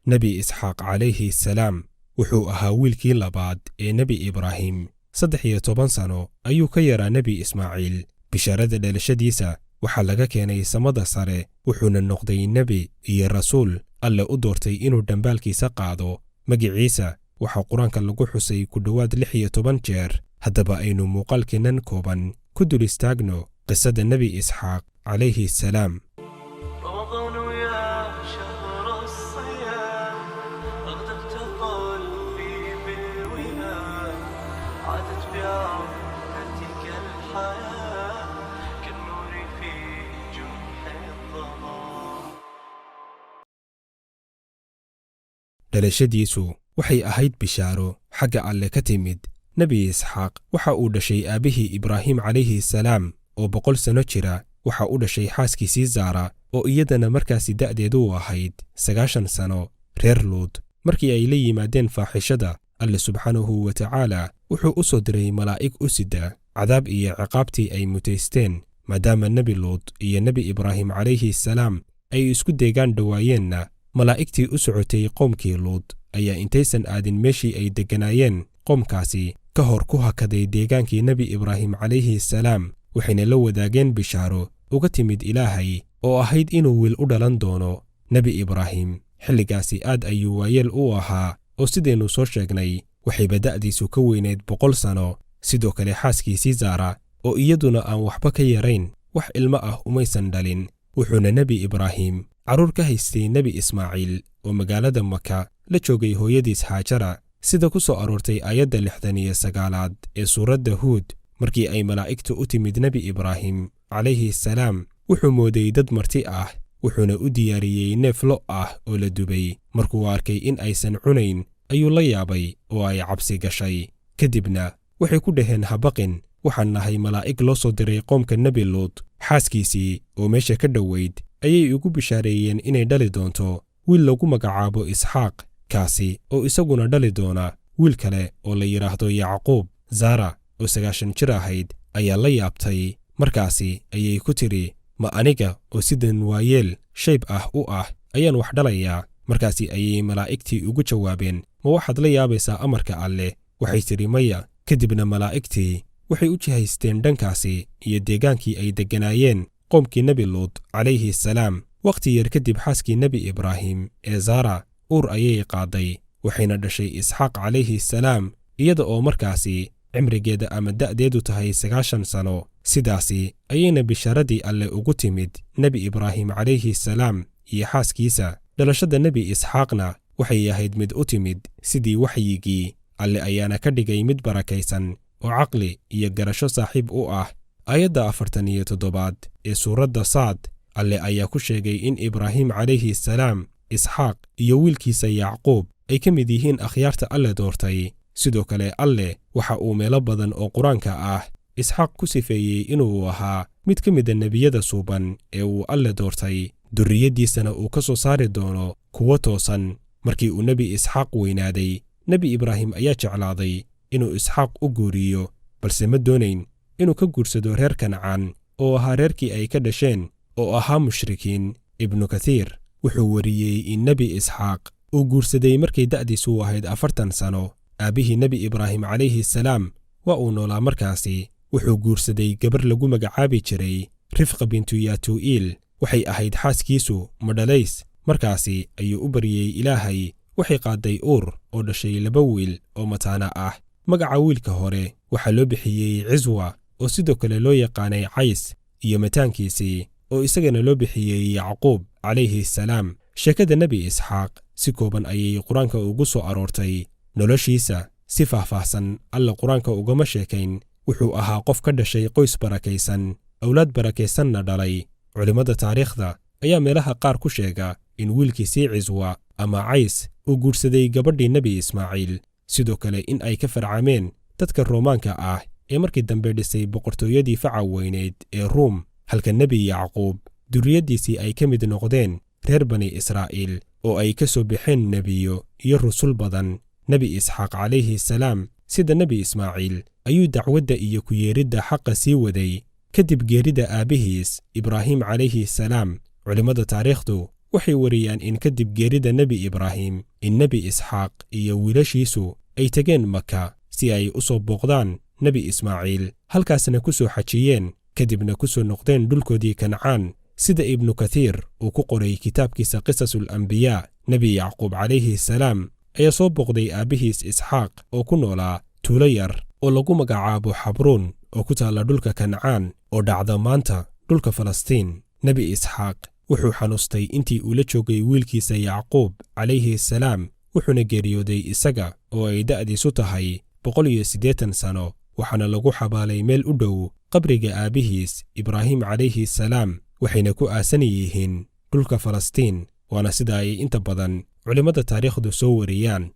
nebi isxaaq calayhi salaam wuxuu ahaa wiilkii labaad ee nebi ibraahim 13 sano ayuu ka yaraa nebi ismaaciil. bishaarada dhalashadiisa waxaa laga keenay samada sare, wuxuuna noqday nebi iyo rasuul alle u doortay inuu dhambaalkiisa qaado. magiciisa waxaa qur-aanka lagu xusay ku dhowaad 16 jeer. haddaba aynu muuqaalkeennan kooban ku dul istaagno qisada nebi isxaaq calayhi salaam. dhalashadiisu waxay ahayd bishaaro xagga alle ka timid. nebi isxaaq waxa uu dhashay aabbihii ibraahim calayhi salaam oo 100 sano jira. waxa uu dhashay xaaskiisii zaara oo iyadana markaasi da'deedu u ahayd 90 sano. reer luud markii ay la yimaadeen faaxishada, alle subxaanahu wa tacaala wuxuu u soo diray malaa'ig u sida cadaab iyo ciqaabtii ay mutaysteen. maadaama nebi luud iyo nebi ibraahim calayhi salaam ay isku deegaan dhowaayeenna, malaa'igtii u socotay qoomkii luud ayaa intaysan aadin meeshii ay degganaayeen qoomkaasi ka hor ku hakaday deegaankii nebi ibraahim calayhi salaam, waxayna la wadaageen bishaaro uga timid ilaahay oo ahayd inuu wiil u dhalan doono. nebi ibraahim xilligaasi aad ayuu waayeel u ahaa oo sidaynu soo sheegnay waxayba da'diisu ka weynayd 100 sano. sidoo kale xaaskiisii zaara oo iyaduna aan waxba ka yarayn wax ilmo ah umaysan dhalin. wuxuuna nebi ibraahim carruur ka haystay nebi ismaaciil oo magaalada maka la joogay hooyadiis haajara, sida ku soo aroortay aayadda 69aad ee suuradda huud. markii ay malaa'igtu u timid nebi ibraahim calayhi salaam, wuxuu mooday dad marti ah, wuxuuna u diyaariyey neef lo' ah oo la dubay. markuu arkay in aysan cunayn ayuu la yaabay oo ay cabsi gashay. kadibna waxay ku dhaheen habaqin, waxaan nahay malaa'ig loo soo diray qoomka nebi luud. xaaskiisii oo meesha ka dhowayd ayay ugu bishaareeyeen inay dhali doonto wiil lagu magacaabo isxaaq, kaasi oo isaguna dhali doona wiil kale oo la yidhaahdo yacquub. zaara oo 90 jir ahayd ayaa la yaabtay. markaasi ayay ku tidhi, ma aniga oo sidan waayeel shayb ah u ah ayaan wax dhalayaa? markaasi ayay malaa'igtii ugu jawaabeen, ma waxaad la yaabaysaa amarka alleh? waxay tidhi maya. kadibna malaa'igtii waxay u jihaysteen dhankaasi iyo deegaankii ay degganaayeen qoomkii nebi luud calayhi salaam. wakhti yar kadib xaaskii nebi ibraahim ee zaara uur ayay qaaday, waxayna dhashay isxaaq calayhi salaam iyada oo markaasi cimrigeeda ama da'deedu tahay 90 sano. sidaasi ayayna bishaaradii alle ugu timid nebi ibraahim calayhi salaam iyo xaaskiisa. dhalashada nebi isxaaqna waxay ahayd mid u timid sidii waxyigii alle, ayaana ka dhigay mid barakaysan oo caqli iyo garasho saaxiib u ah. aayadda 47aad ee suuradda saad, alle ayaa ku sheegay in ibraahim calayhi salaam, isxaaq iyo wiilkiisa yacquub ay ka mid yihiin akhyaarta alle doortay. sidoo kale alle waxa uu meelo badan oo qur-aanka ah isxaaq ku sifeeyey inuu ahaa mid ka mida nebiyada suuban ee uu alle doortay, durriyaddiisana uu ka soo saari doono kuwo toosan. markii uu nebi isxaaq weynaaday, nebi ibraahim ayaa jeclaaday inuu isxaaq u guuriyo, balse ma doonayn inuu ka guursado reer kancaan oo ahaa reerkii ay ka dhasheen oo ahaa mushrikiin. ibnu kathiir wuxuu wariyey in nebi isxaaq uu guursaday markay da'diisu ahayd 40 sano. aabbihii nebi ibraahim calayhi salaam waa uu noolaa markaasi. wuxuu guursaday gabar lagu magacaabi jiray rifqa bintu yatu'iil. waxay ahayd xaaskiisu madhalays. markaasi ayuu u baryey ilaahay. waxay qaaday uur oo dhashay 2 wiil oo mataana ah. magaca wiilka hore waxaa loo bixiyey ciswa oo sidoo kale loo yaqaanay cays, iyo mataankiisii oo isagana loo bixiyey yacquub calayhi salaam. sheekada nebi isxaaq si kooban ayay qur-aanka ugu soo aroortay. noloshiisa si faahfaahsan alle qur-aanka ugama sheekayn. wuxuu ahaa qof ka dhashay qoys barakaysan, awlaad barakaysanna dhalay. culimmada taariikhda ayaa meelaha qaar ku sheega in wiilkiisii ciswa ama cays uu guursaday gabadhii nebi ismaaciil. sidoo kale in ay ka farcameen dadka roomaanka ah ee markii dambe dhisay boqortooyadii faca weyneyd ee ruum, halka nebi yacquub durriyaddiisii ay ka mid noqdeen reer bani israa'iil oo ay ka soo baxeen nebiyo iyo rusul badan. nebi isxaaq calayhi salaam sida nebi ismaaciil ayuu dacwadda iyo ku yeeridda xaqa sii waday kadib geerida aabbihiis ibraahim calayhi salaam. culimmada taariikhdu waxay wariyaan in kadib geerida nebi ibraahim in nebi isxaaq iyo wiilashiisu ay tegeen maka si ay u soo booqdaan nebi ismaaciil, halkaasna ku soo xajiyeen, kadibna ku soo noqdeen dhulkoodii kancaan. sida ibnu kathiir uu ku qoray kitaabkiisa qisasul ambiyaa, nebi yacquub calayhi salaam ayaa soo booqday aabbihiis isxaaq oo ku noolaa tuulo yar oo lagu magacaabo xabruun oo ku taalla dhulka kancaan oo dhacda maanta dhulka falastiin. nebi isxaaq wuxuu xanuustay intii uu la joogay wiilkiisa yacquub calayhi salaam, wuxuuna geeriyooday isaga oo ay da'diisu tahay 180 sano, waxaana lagu xabaalay meel u dhow qabriga aabbihiis ibraahim calayhi salaam, waxayna ku aasan yihiin dhulka falastiin, waana sida ay inta badan culimmada taariikhdu soo wariyaan.